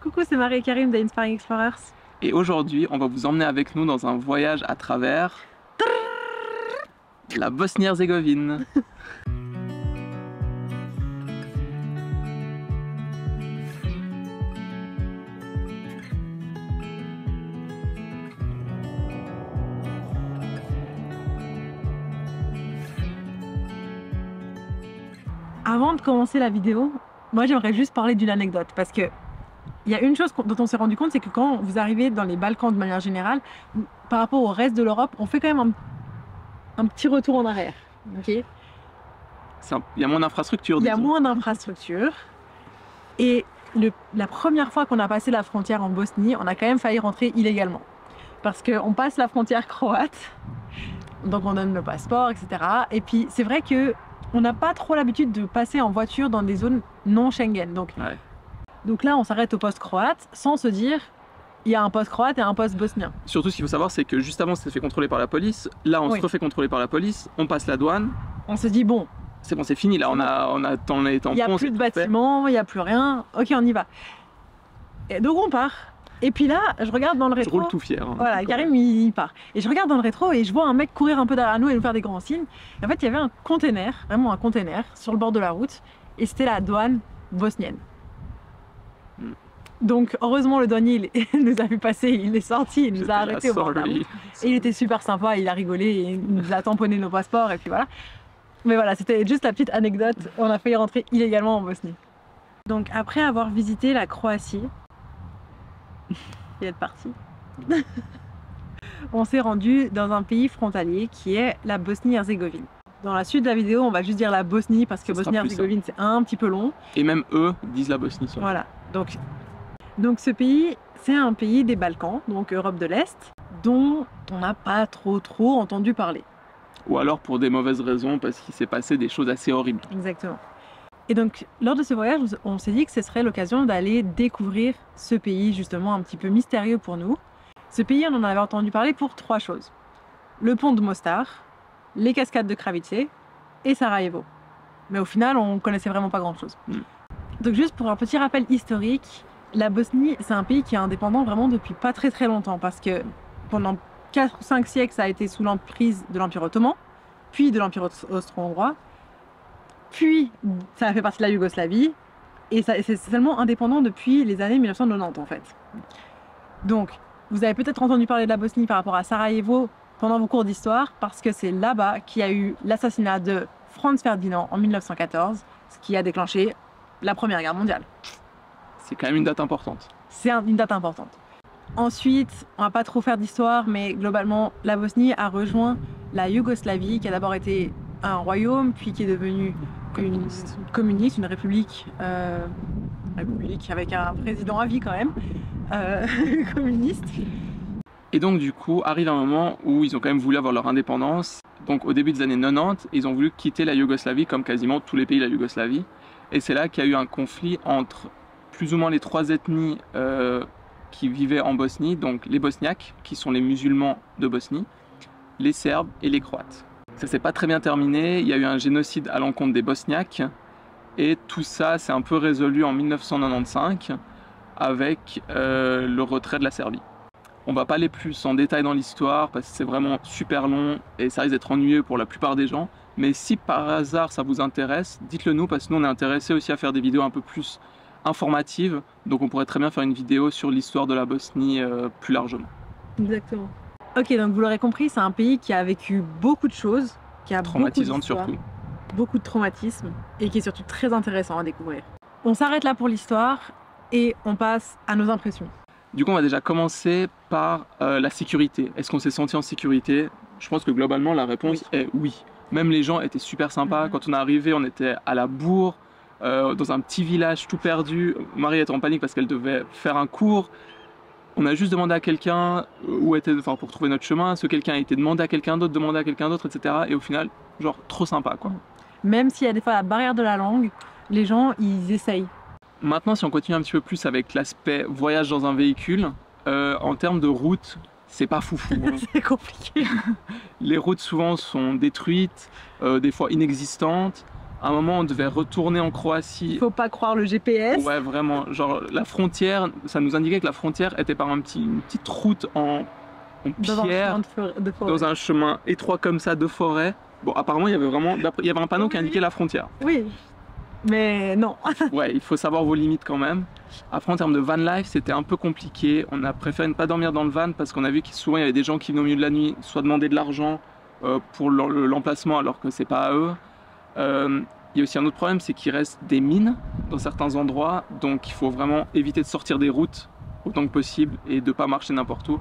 Coucou, c'est Marie et Karim d'Inspiring Explorers. Et aujourd'hui, on va vous emmener avec nous dans un voyage à travers la Bosnie-Herzégovine. Avant de commencer la vidéo, moi j'aimerais juste parler d'une anecdote parce que il y a une chose dont on s'est rendu compte, c'est que quand vous arrivez dans les Balkans de manière générale, par rapport au reste de l'Europe, on fait quand même un petit retour en arrière. Okay, il y a moins d'infrastructures. Il y a moins d'infrastructures. Et la première fois qu'on a passé la frontière en Bosnie, on a quand même failli rentrer illégalement. Parce qu'on passe la frontière croate, donc on donne le passeport, etc. Et puis c'est vrai qu'on n'a pas trop l'habitude de passer en voiture dans des zones non Schengen. Donc là, on s'arrête au poste croate sans se dire il y a un poste croate et un poste bosnien. Surtout, ce qu'il faut savoir, c'est que juste avant, on s'est fait contrôler par la police. Là, on se refait contrôler par la police. On passe la douane. On se dit bon, c'est bon, c'est fini. Là, on a tampons. Il n'y a plus de bâtiments, il n'y a plus rien. Ok, on y va. Et donc on part. Et puis là, je regarde dans le rétro. Je roule tout fier. Hein, voilà, Karim il part. Et je regarde dans le rétro et je vois un mec courir un peu derrière nous et nous faire des grands signes. Et en fait, il y avait un container, vraiment un container, sur le bord de la route. Et c'était la douane bosnienne. Donc heureusement le douanier il nous a vu passer, il est sorti, il nous a arrêtés au bord de la route. Et il était super sympa, il a rigolé, et il nous a tamponné nos passeports et puis voilà. Mais voilà, c'était juste la petite anecdote, on a failli rentrer illégalement en Bosnie. Donc après avoir visité la Croatie, et être parti, on s'est rendu dans un pays frontalier qui est la Bosnie-Herzégovine. Dans la suite de la vidéo, on va juste dire la Bosnie parce que Bosnie-Herzégovine c'est un petit peu long. Et même eux disent la Bosnie. Voilà, donc ce pays, c'est un pays des Balkans, donc Europe de l'Est, dont on n'a pas trop entendu parler. Ou alors pour des mauvaises raisons, parce qu'il s'est passé des choses assez horribles. Exactement. Et donc, lors de ce voyage, on s'est dit que ce serait l'occasion d'aller découvrir ce pays, justement, un petit peu mystérieux pour nous. Ce pays, on en avait entendu parler pour 3 choses. Le pont de Mostar, les cascades de Kravice et Sarajevo. Mais au final, on connaissait vraiment pas grand-chose. Donc juste pour un petit rappel historique, la Bosnie, c'est un pays qui est indépendant vraiment depuis pas très longtemps parce que pendant 4 ou 5 siècles, ça a été sous l'emprise de l'Empire ottoman, puis de l'Empire austro-hongrois, puis ça a fait partie de la Yougoslavie, et c'est seulement indépendant depuis les années 1990 en fait. Donc, vous avez peut-être entendu parler de la Bosnie par rapport à Sarajevo pendant vos cours d'histoire, parce que c'est là-bas qu'il y a eu l'assassinat de Franz Ferdinand en 1914, ce qui a déclenché la Première Guerre mondiale. C'est quand même une date importante. C'est une date importante. Ensuite, on va pas trop faire d'histoire, mais globalement, la Bosnie a rejoint la Yougoslavie, qui a d'abord été un royaume, puis qui est devenu une république avec un président à vie quand même, communiste. Et donc du coup, arrive un moment où ils ont quand même voulu avoir leur indépendance. Donc au début des années 90, ils ont voulu quitter la Yougoslavie, comme quasiment tous les pays de la Yougoslavie. Et c'est là qu'il y a eu un conflit entre plus ou moins les 3 ethnies qui vivaient en Bosnie, donc les Bosniaques, qui sont les musulmans de Bosnie, les Serbes et les Croates. Ça s'est pas très bien terminé, il y a eu un génocide à l'encontre des Bosniaques, et tout ça s'est un peu résolu en 1995 avec le retrait de la Serbie. On va pas aller plus en détail dans l'histoire parce que c'est vraiment super long et ça risque d'être ennuyeux pour la plupart des gens, mais si par hasard ça vous intéresse, dites-le nous parce que nous on est intéressés aussi à faire des vidéos un peu plus informative, donc on pourrait très bien faire une vidéo sur l'histoire de la Bosnie plus largement. Exactement. Ok, donc vous l'aurez compris, c'est un pays qui a vécu beaucoup de choses, qui a traumatisante surtout, beaucoup de traumatismes et qui est surtout très intéressant à découvrir. On s'arrête là pour l'histoire et on passe à nos impressions. Du coup, on va déjà commencer par la sécurité. Est-ce qu'on s'est senti en sécurité? Je pense que globalement la réponse est oui. Même les gens étaient super sympas. Quand on est arrivé, on était à la bourre. Dans un petit village tout perdu. Marie était en panique parce qu'elle devait faire un cours. On a juste demandé à quelqu'un pour trouver notre chemin. Ce quelqu'un a été demandé à quelqu'un d'autre, demandé à quelqu'un d'autre, etc. Et au final, genre trop sympa quoi. Même s'il y a des fois la barrière de la langue, les gens ils essayent. Maintenant, si on continue un petit peu plus avec l'aspect voyage dans un véhicule, en termes de route, c'est pas foufou. Hein. C'est compliqué. Les routes souvent sont détruites, des fois inexistantes. À un moment, on devait retourner en Il Croatie. faut pas croire le GPS. Ouais, vraiment. Genre, la frontière, ça nous indiquait que la frontière était par une petite route en Dans un pierre, chemin de forêt. dans un chemin étroit comme ça de forêt. Bon, apparemment, il y avait vraiment, il y avait un panneau qui indiquait la frontière. Oui, mais non. Ouais, il faut savoir vos limites quand même. Après, en termes de van life, c'était un peu compliqué. On a préféré ne pas dormir dans le van parce qu'on a vu que souvent il y avait des gens qui venaient au milieu de la nuit, soit demander de l'argent pour l'emplacement alors que c'est pas à eux. Il y a aussi un autre problème, c'est qu'il reste des mines dans certains endroits, donc il faut vraiment éviter de sortir des routes autant que possible et de pas marcher n'importe où.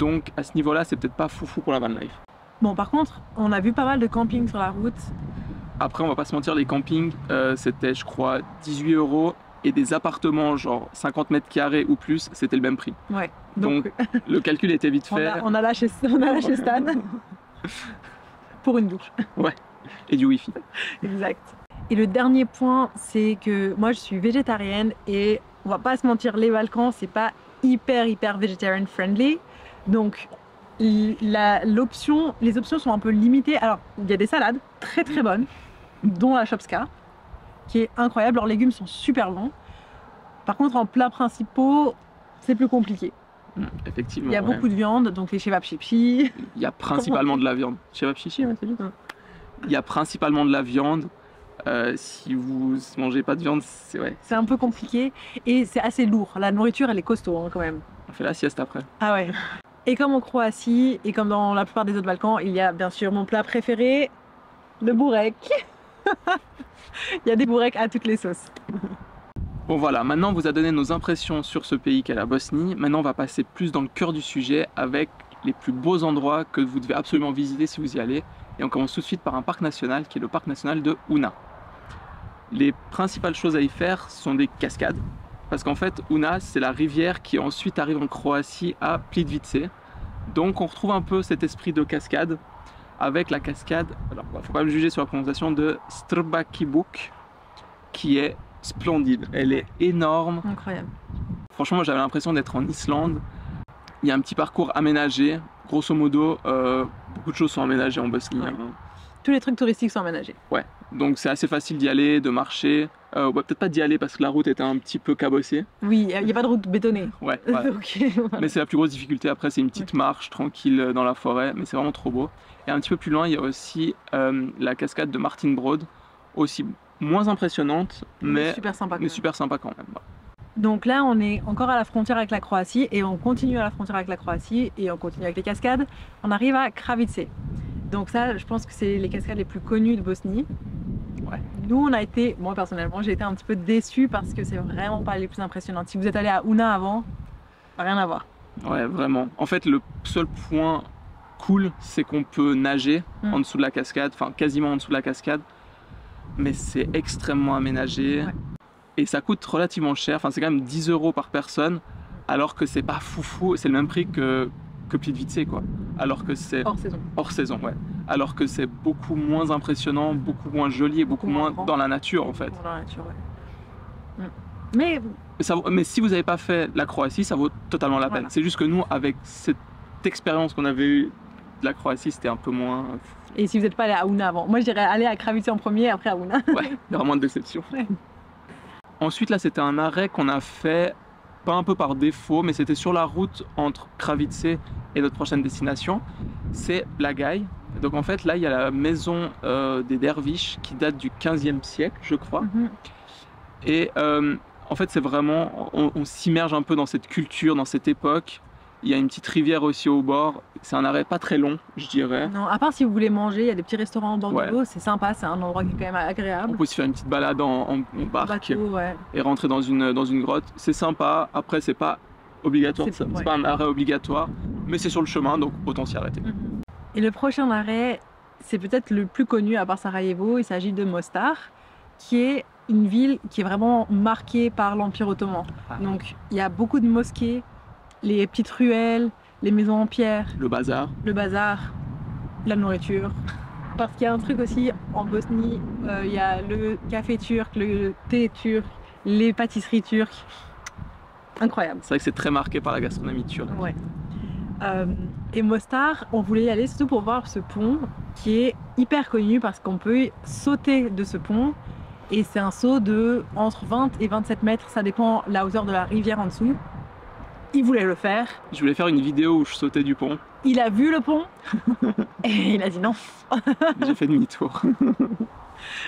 Donc à ce niveau-là, c'est peut-être pas foufou pour la van life. Bon, par contre, on a vu pas mal de camping sur la route. Après, on va pas se mentir, les campings, c'était, je crois, 18 € et des appartements, genre 50 mètres carrés ou plus, c'était le même prix. Ouais. Donc, le calcul était vite fait. On a lâché Stan pour une douche. Ouais, et du wifi. Exact. Et le dernier point, c'est que moi, je suis végétarienne et on va pas se mentir, les Balkans, c'est pas hyper vegetarian friendly. Donc, les options sont un peu limitées. Alors, il y a des salades très bonnes, dont la Shopska, qui est incroyable. Leurs légumes sont super bons. Par contre, en plats principaux, c'est plus compliqué. Effectivement. Il y a beaucoup de viande, donc les chevap chichi. Il y a principalement de la viande. Chevap chichi, ouais, c'est juste. Il y a principalement de la viande. Si vous mangez pas de viande, c'est un peu compliqué et c'est assez lourd. La nourriture, elle est costaud hein, quand même. On fait la sieste après. Ah ouais. Et comme en Croatie et comme dans la plupart des autres Balkans, il y a bien sûr mon plat préféré, le burek. Il y a des bureks à toutes les sauces. Bon voilà, maintenant on vous a donné nos impressions sur ce pays qu'est la Bosnie. Maintenant on va passer plus dans le cœur du sujet avec les plus beaux endroits que vous devez absolument visiter si vous y allez. Et on commence tout de suite par un parc national qui est le parc national de Una. Les principales choses à y faire sont des cascades. Parce qu'en fait, Una, c'est la rivière qui ensuite arrive en Croatie à Plitvice. Donc on retrouve un peu cet esprit de cascade avec la cascade, alors il ne faut pas me juger sur la prononciation, de Strbaki Buk, qui est splendide. Elle est énorme. Incroyable. Franchement, moi, j'avais l'impression d'être en Islande. Il y a un petit parcours aménagé. Grosso modo, beaucoup de choses sont aménagées en Bosnie. Ouais. Hein. Tous les trucs touristiques sont aménagés. Ouais, donc c'est assez facile d'y aller, de marcher. Peut-être pas d'y aller parce que la route était un petit peu cabossée. Oui, il n'y a pas de route bétonnée. Ouais. Donc, voilà. Mais c'est la plus grosse difficulté. Après, c'est une petite marche tranquille dans la forêt, mais c'est vraiment trop beau. Et un petit peu plus loin, il y a aussi la cascade de Martin Broad, aussi moins impressionnante, mais super sympa. Super sympa quand même. Donc là, on est encore à la frontière avec la Croatie et on continue à la frontière avec la Croatie et on continue avec les cascades. On arrive à Kravice. Donc ça, je pense que c'est les cascades les plus connues de Bosnie. Ouais. Nous, on a été, moi personnellement, j'ai été un petit peu déçue parce que c'est vraiment pas les plus impressionnantes. Si vous êtes allé à Una avant, rien à voir. Ouais, vraiment. En fait, le seul point cool, c'est qu'on peut nager en dessous de la cascade, enfin quasiment en dessous de la cascade, mais c'est extrêmement aménagé. Ouais. Et ça coûte relativement cher, enfin c'est quand même 10 € par personne, alors que c'est pas foufou, c'est le même prix que Plitvice quoi. Alors que c'est hors saison, ouais. Alors que c'est beaucoup moins impressionnant, beaucoup moins joli et beaucoup moins dans la nature en fait. Dans la nature, ouais. Mais si vous n'avez pas fait la Croatie, ça vaut totalement la peine. C'est juste que nous, avec cette expérience qu'on avait eue de la Croatie, c'était un peu moins. Et si vous n'êtes pas allé à Una avant, moi je dirais aller à Kravice en premier, après à Una. Ouais, il y aura moins de déception. Ouais. Ensuite, là, c'était un arrêt qu'on a fait, pas un peu par défaut, mais c'était sur la route entre Kravice et notre prochaine destination. C'est Blagaj. Donc en fait, là, il y a la maison des derviches qui date du 15e siècle, je crois. Et en fait, c'est vraiment, on s'immerge un peu dans cette culture, dans cette époque. Il y a une petite rivière aussi au bord. C'est un arrêt pas très long, je dirais. Non, à part si vous voulez manger, il y a des petits restaurants au bord de l'eau. C'est sympa, c'est un endroit qui est quand même agréable. On peut aussi faire une petite balade en barque et rentrer dans une grotte. C'est sympa. Après, c'est pas obligatoire. C'est pas un arrêt obligatoire, mais c'est sur le chemin, donc autant s'y arrêter. Et le prochain arrêt, c'est peut-être le plus connu à part Sarajevo. Il s'agit de Mostar, qui est une ville qui est vraiment marquée par l'Empire ottoman. Donc, il y a beaucoup de mosquées, les petites ruelles, les maisons en pierre. Le bazar, la nourriture. Parce qu'il y a un truc aussi en Bosnie, il y a le café turc, le thé turc, les pâtisseries turques. Incroyable. C'est vrai que c'est très marqué par la gastronomie turque. Ouais. Et Mostar, on voulait y aller surtout pour voir ce pont qui est hyper connu parce qu'on peut sauter de ce pont. Et c'est un saut de entre 20 et 27 mètres, ça dépend la hauteur de la rivière en dessous. Il voulait le faire. Je voulais faire une vidéo où je sautais du pont. Il a vu le pont et il a dit non. J'ai fait demi-tour.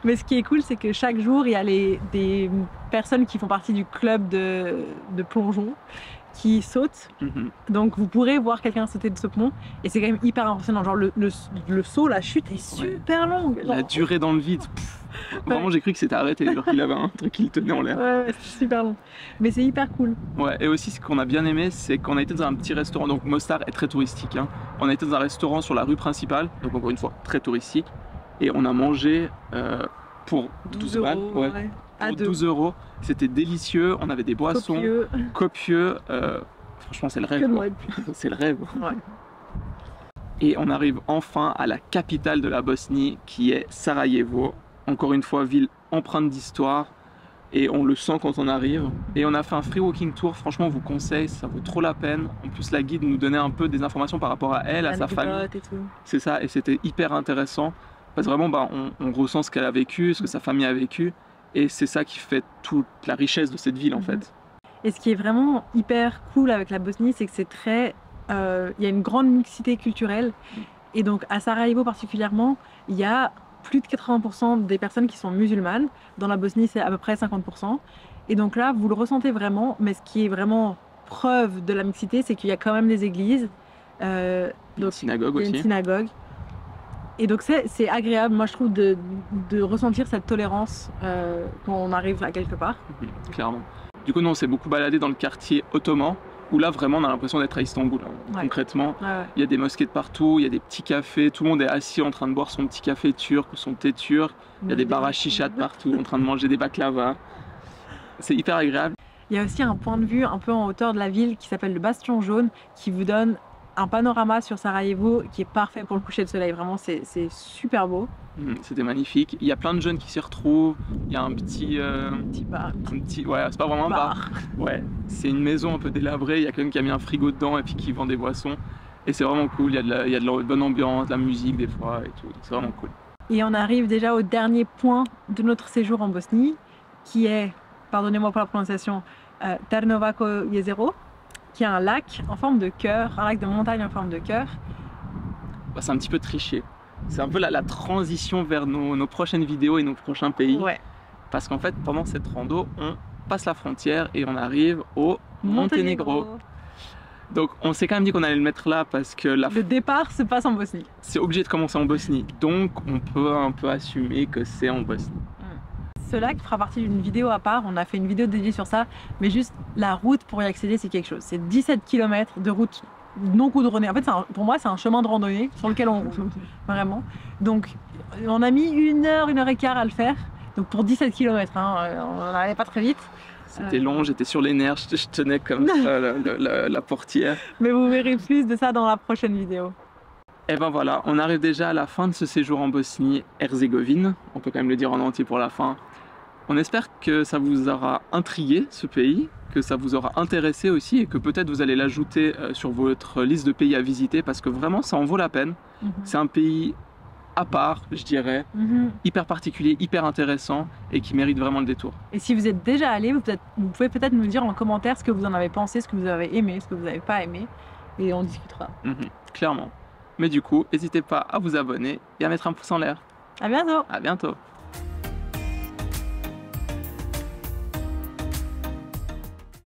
Mais ce qui est cool, c'est que chaque jour, il y a des personnes qui font partie du club de plongeon qui sautent. Donc vous pourrez voir quelqu'un sauter de ce pont et c'est quand même hyper impressionnant. Genre le saut, la chute est super longue. La durée dans le vide. Vraiment, j'ai cru que c'était arrêté. Genre qu'il avait un truc qui le tenait en l'air. Ouais, c'est super long. Mais c'est hyper cool. Ouais, et aussi ce qu'on a bien aimé, c'est qu'on a été dans un petit restaurant. Donc Mostar est très touristique. Hein. On a été dans un restaurant sur la rue principale. Donc encore une fois, très touristique. Et on a mangé pour 12 balles. Ouais. Pour 12 euros. C'était délicieux. On avait des boissons copieux. Franchement, c'est le rêve. C'est le rêve. Ouais. Et on arrive enfin à la capitale de la Bosnie, qui est Sarajevo. Encore une fois, ville empreinte d'histoire. Et on le sent quand on arrive. Et on a fait un free walking tour. Franchement, on vous conseille, ça vaut trop la peine. En plus, la guide nous donnait un peu des informations par rapport à elle, à sa famille. C'est ça, et c'était hyper intéressant. Parce que vraiment, on ressent ce qu'elle a vécu, ce que sa famille a vécu. Et c'est ça qui fait toute la richesse de cette ville, en fait. Et ce qui est vraiment hyper cool avec la Bosnie, c'est que c'est très... il y a une grande mixité culturelle. Et donc, à Sarajevo particulièrement, il y a plus de 80% des personnes qui sont musulmanes. Dans la Bosnie, c'est à peu près 50%. Et donc là, vous le ressentez vraiment. Mais ce qui est vraiment preuve de la mixité, c'est qu'il y a quand même des églises. Une synagogue aussi. Il y a une synagogue. Et donc c'est agréable, moi je trouve, de ressentir cette tolérance quand on arrive à quelque part. Clairement. Du coup, nous on s'est beaucoup baladé dans le quartier ottoman, où là vraiment on a l'impression d'être à Istanbul. Hein. Concrètement, il y a des mosquées de partout, il y a des petits cafés, tout le monde est assis en train de boire son petit café turc ou son thé turc. Il y a des bars à chicha de partout, en train de manger des baklava. C'est hyper agréable. Il y a aussi un point de vue un peu en hauteur de la ville qui s'appelle le Bastion Jaune, qui vous donne un panorama sur Sarajevo qui est parfait pour le coucher de soleil. Vraiment, c'est super beau. C'était magnifique. Il y a plein de jeunes qui s'y retrouvent. Il y a un petit bar. Ouais, c'est pas vraiment un bar. Ouais, c'est une maison un peu délabrée. Il y a quelqu'un qui a mis un frigo dedans et puis qui vend des boissons. Et c'est vraiment cool. Il y a de la bonne ambiance, de la musique des fois et tout. C'est vraiment cool. Et on arrive déjà au dernier point de notre séjour en Bosnie, qui est, pardonnez-moi pour la prononciation, Trnovačko jezero, qui est un lac en forme de cœur, un lac de montagne en forme de cœur. Bah, c'est un petit peu triché. C'est un peu la transition vers nos prochaines vidéos et nos prochains pays. Ouais. Parce qu'en fait, pendant cette rando, on passe la frontière et on arrive au Monténégro. Donc on s'est quand même dit qu'on allait le mettre là parce que le départ se passe en Bosnie. C'est obligé de commencer en Bosnie. Donc on peut un peu assumer que c'est en Bosnie. Ce lac fera partie d'une vidéo à part, on a fait une vidéo dédiée sur ça, mais juste la route pour y accéder, c'est quelque chose. C'est 17 km de route non goudronnée. En fait, pour moi, c'est un chemin de randonnée sur lequel on roule, vraiment. Donc, on a mis 1 heure, 1 heure et quart à le faire. Donc, pour 17 km, hein, on n'allait pas très vite. C'était long, j'étais sur les nerfs, je tenais comme ça la portière. Mais vous verrez plus de ça dans la prochaine vidéo. Et ben voilà, on arrive déjà à la fin de ce séjour en Bosnie-Herzégovine. On peut quand même le dire en entier pour la fin. On espère que ça vous aura intrigué, ce pays, que ça vous aura intéressé aussi et que peut-être vous allez l'ajouter sur votre liste de pays à visiter parce que vraiment, ça en vaut la peine. C'est un pays à part, je dirais, hyper particulier, hyper intéressant et qui mérite vraiment le détour. Et si vous êtes déjà allé, vous pouvez peut-être nous dire en commentaire ce que vous en avez pensé, ce que vous avez aimé, ce que vous n'avez pas aimé et on discutera. Clairement. Mais du coup, n'hésitez pas à vous abonner et à mettre un pouce en l'air. À bientôt. À bientôt.